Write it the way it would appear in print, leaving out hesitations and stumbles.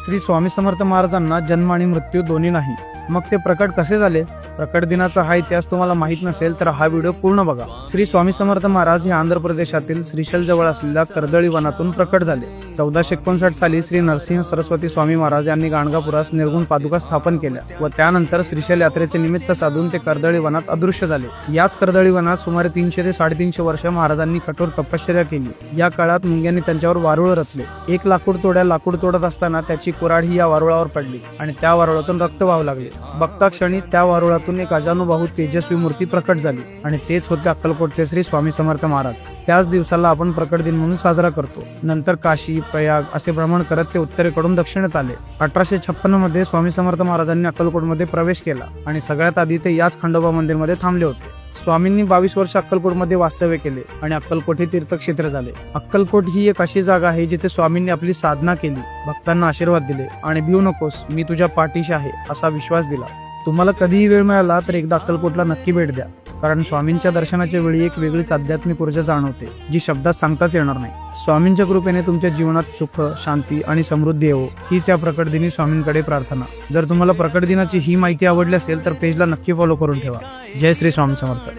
श्री स्वामी समर्थ महाराजांना जन्म आणि मृत्यू दोन्ही नाही, मग ते प्रकट कसे झाले? प्रकट दिनाचा हा इतिहास तुम्हाला माहित नसेल तर हा व्हिडिओ पूर्ण बघा। श्री स्वामी समर्थ महाराज हे आंध्र प्रदेशातील श्रीशैल जवळ असलेल्या कर्दळी वनातून प्रकट झाले। 1459 साली श्री नरसिंह सरस्वती स्वामी महाराज यांनी गाणगापुरास निर्गुण पादुका स्थापन केल्या व त्यानंतर श्रीशैल यात्रेचे निमित्त साधून ते कर्दळी वनात अदृश्य झाले। याच कर्दळी वनात सुमारे 300 ते 350 वर्ष महाराजांनी कठोर तपश्चर्या केली। या काळात मुंग्यांनी त्यांच्यावर वारुळ रचले। एक लाकूड तोडत असताना त्याची कुऱ्हाड या वारुळावर पडली आणि त्या वारुळातून रक्त वाहू लागले। बघता क्षणी त्या वारुळातून एक अजानुबाहू तेजस्वी मूर्ती प्रकट झाली आणि तेच होते अक्कलकोटचे श्री स्वामी समर्थ महाराज। त्याच दिवसाला आपण प्रकट दिन म्हणून साजरा करतो। नंतर काशी, प्रयाग असे भ्रमण करत ते उत्तरेकडून दक्षिणेत आले। 1856 मध्ये स्वामी समर्थ महाराजांनी अक्कलकोटमध्ये प्रवेश केला आणि सगळ्यात आधी ते याच खंडोबा मंदिरमध्ये थांबले होते। स्वामींनी 22 वर्ष अक्कलकोटमध्ये वास्तव्य केले आणि अक्कलकोट हे तीर्थक्षेत्र झाले। अक्कलकोट ही एक अशी जागा आहे जिथे स्वामींनी आपली साधना केली, भक्तांना आशीर्वाद दिले आणि भिवू नकोस, मी तुझ्या पाठीशी आहे असा विश्वास दिला। तुम्हाला कधीही वेळ मिळाला तर एकदा अक्कलकोटला नक्की भेट द्या, कारण स्वामींच्या दर्शनाच्या वेळी एक वेगळीच आध्यात्मिक ऊर्जा जाणवते जी शब्दात सांगताच येणार नाही। स्वामींच्या कृपेने तुमच्या जीवनात सुख, शांती आणि समृद्धी येवो हीच या प्रकट दिनी स्वामींकडे प्रार्थना। जर तुम्हाला प्रकट दिनाची ही माहिती आवडली असेल तर पेजला नक्की फॉलो करून ठेवा। जय श्री स्वामी समर्थ।